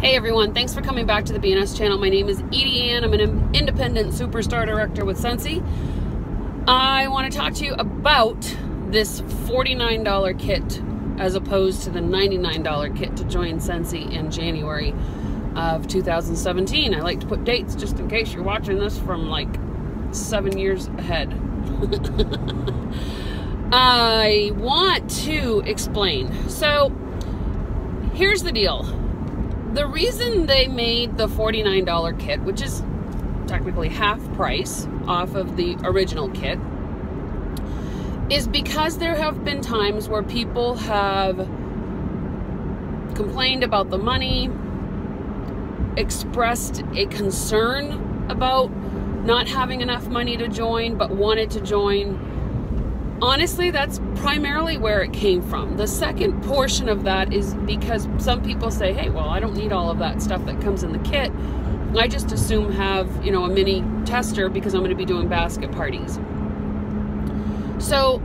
Hey everyone, thanks for coming back to the BNS channel. My name is EdieAnne. I'm an independent superstar director with Scentsy. I want to talk to you about this $49 kit as opposed to the $99 kit to join Scentsy in January of 2017. I like to put dates just in case you're watching this from like 7 years ahead. I want to explain. So here's the deal. The reason they made the $49 kit, which is technically half price off of the original kit, is because there have been times where people have complained about the money, expressed a concern about not having enough money to join, but wanted to join. Honestly, that's primarily where it came from. The second portion of that is because some people say, hey, well, I don't need all of that stuff that comes in the kit. I just assume have, a mini tester because I'm going to be doing basket parties. So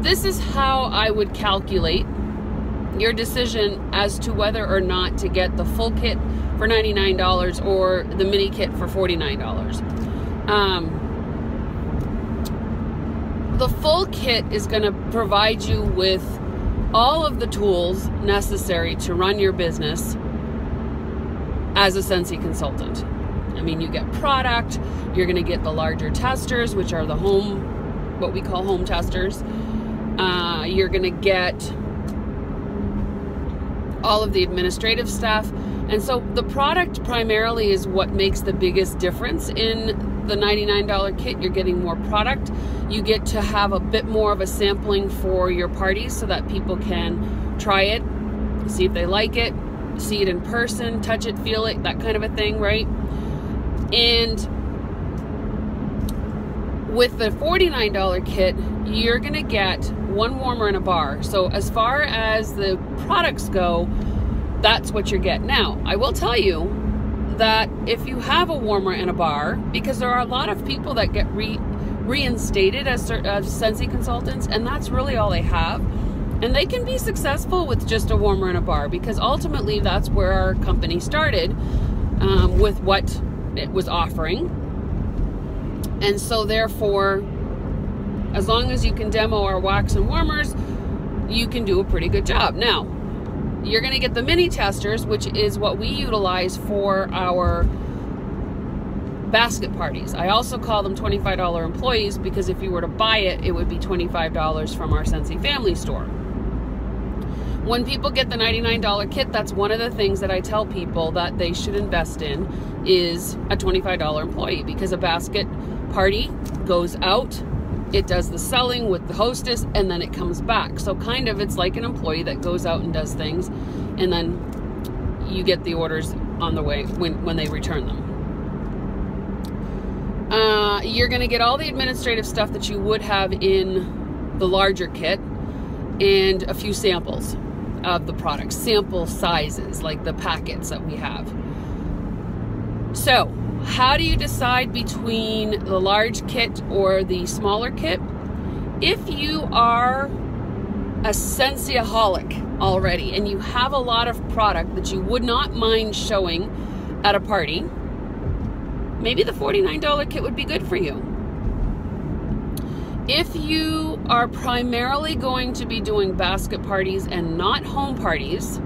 this is how I would calculate your decision as to whether or not to get the full kit for $99 or the mini kit for $49. The full kit is going to provide you with all of the tools necessary to run your business as a Scentsy consultant. I mean, you get product, you're going to get the larger testers, which are the what we call home testers. You're going to get all of the administrative stuff. And so the product primarily is what makes the biggest difference in the $99 kit. You're getting more product. You get to have a bit more of a sampling for your parties so that people can try it, see if they like it, see it in person, touch it, feel it, that kind of a thing, right? And with the $49 kit, you're gonna get one warmer and a bar. So as far as the products go, that's what you get. Now, I will tell you that if you have a warmer and a bar, because there are a lot of people that get reinstated as Scentsy consultants, and that's really all they have. And they can be successful with just a warmer and a bar, because ultimately that's where our company started with what it was offering. And so therefore, as long as you can demo our wax and warmers, you can do a pretty good job. Now, you're going to get the mini testers, which is what we utilize for our basket parties. I also call them $25 employees because if you were to buy it, it would be $25 from our Scentsy family store. When people get the $99 kit, that's one of the things that I tell people that they should invest in is a $25 employee, because a basket party goes out, it does the selling with the hostess, and then it comes back. So kind of it's like an employee that goes out and does things, and then you get the orders on the way when they return them. You're going to get all the administrative stuff that you would have in the larger kit and a few samples of the products, sample sizes, like the packets that we have. So how do you decide between the large kit or the smaller kit? If you are a Scentsy-aholic already and you have a lot of product that you would not mind showing at a party, maybe the $49 kit would be good for you. If you are primarily going to be doing basket parties and not home parties,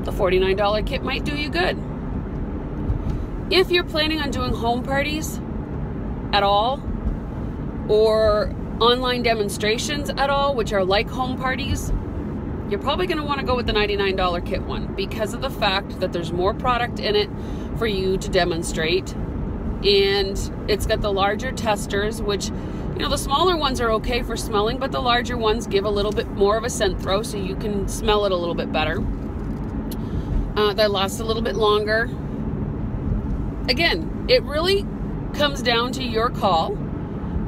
the $49 kit might do you good. If you're planning on doing home parties at all, or online demonstrations at all, which are like home parties, you're probably going to want to go with the $99 kit one because of the fact that there's more product in it for you to demonstrate, and it's got the larger testers, which, the smaller ones are okay for smelling, but the larger ones give a little bit more of a scent throw so you can smell it a little bit better. They last a little bit longer. Again, it really comes down to your call,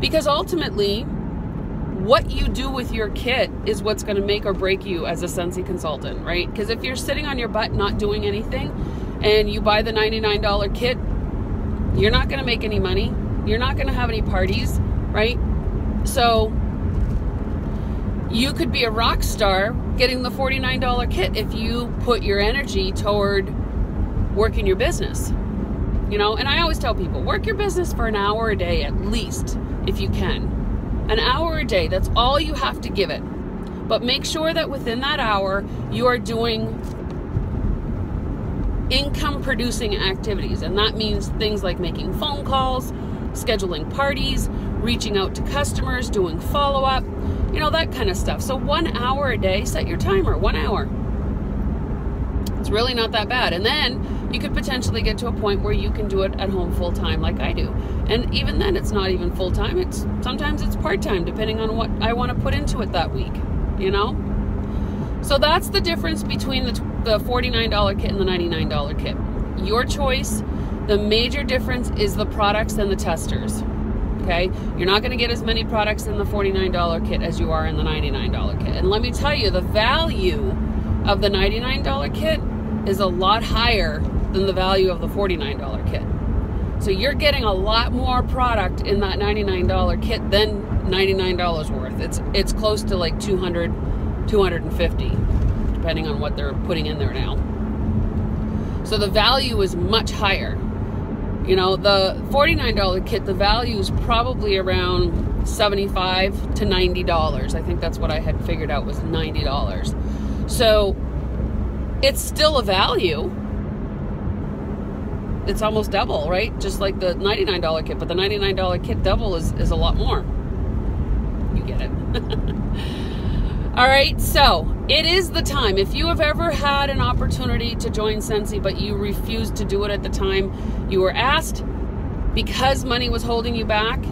because ultimately what you do with your kit is what's going to make or break you as a Scentsy consultant, right? Because if you're sitting on your butt not doing anything and you buy the $99 kit, you're not going to make any money. You're not going to have any parties, right? So you could be a rock star getting the $49 kit if you put your energy toward working your business. You know, and I always tell people, work your business for an hour a day at least, if you can. An hour a day, that's all you have to give it. But make sure that within that hour, you are doing income producing activities. And that means things like making phone calls, scheduling parties, reaching out to customers, doing follow-up, you know, that kind of stuff. So 1 hour a day, set your timer, 1 hour. It's really not that bad. And then you could potentially get to a point where you can do it at home full time like I do. And even then it's not even full time. Sometimes it's part time depending on what I want to put into it that week, you know? So that's the difference between the $49 kit and the $99 kit. Your choice. The major difference is the products and the testers. Okay? You're not going to get as many products in the $49 kit as you are in the $99 kit. And let me tell you, the value of the $99 kit is a lot higher than the value of the $49 kit. So you're getting a lot more product in that $99 kit than $99 worth. It's close to like $200, $250, depending on what they're putting in there now. So the value is much higher. You know, the $49 kit, the value is probably around $75 to $90. I think that's what I had figured out was $90. So it's still a value. It's almost double, right? Just like the $99 kit, but the $99 kit double is a lot more. You get it. All right, so it is the time. If you have ever had an opportunity to join Scentsy, but you refused to do it at the time you were asked because money was holding you back,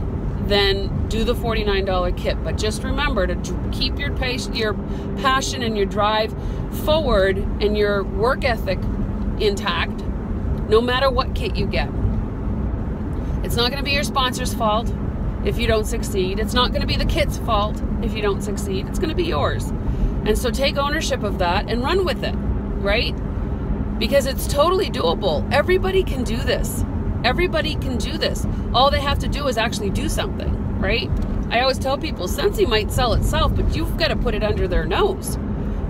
then do the $49 kit. But just remember to keep your passion and your drive forward and your work ethic intact, no matter what kit you get. It's not going to be your sponsor's fault if you don't succeed. It's not going to be the kit's fault if you don't succeed. It's going to be yours. And so take ownership of that and run with it, right? Because it's totally doable. Everybody can do this. Everybody can do this. All they have to do is actually do something, right? I always tell people, Scentsy might sell itself, but you've got to put it under their nose.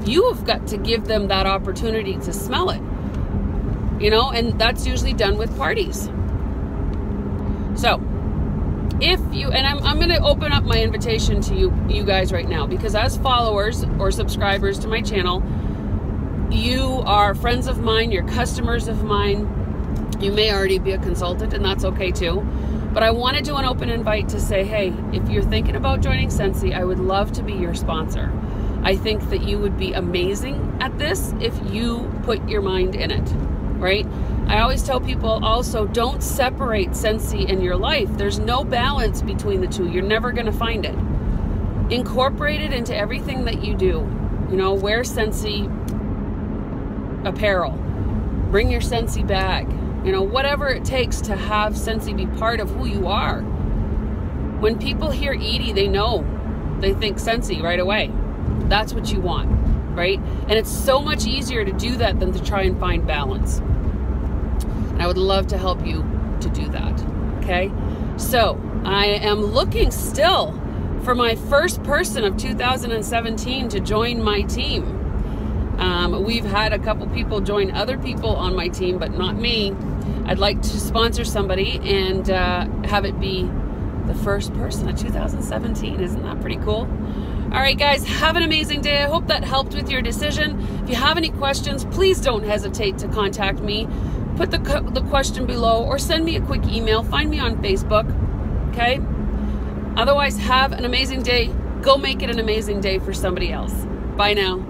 You've got to give them that opportunity to smell it, you know, and that's usually done with parties. So if you, and I'm going to open up my invitation to you guys right now, because as followers or subscribers to my channel, you are friends of mine, you're customers of mine. You may already be a consultant, and that's okay too. But I want to do an open invite to say, hey, if you're thinking about joining Scentsy, I would love to be your sponsor. I think that you would be amazing at this if you put your mind in it, right? I always tell people also, don't separate Scentsy and your life. There's no balance between the two. You're never going to find it. Incorporate it into everything that you do. You know, wear Scentsy apparel. Bring your Scentsy bag. You know, whatever it takes to have Scentsy be part of who you are. When people hear Edie, they know. They think Scentsy right away. That's what you want, right? And it's so much easier to do that than to try and find balance. And I would love to help you to do that, okay? So I am looking still for my first person of 2017 to join my team. We've had a couple people join other people on my team, but not me. I'd like to sponsor somebody and have it be the first person of 2017. Isn't that pretty cool? All right, guys, have an amazing day. I hope that helped with your decision. If you have any questions, please don't hesitate to contact me. Put the question below or send me a quick email. Find me on Facebook, okay? Otherwise, have an amazing day. Go make it an amazing day for somebody else. Bye now.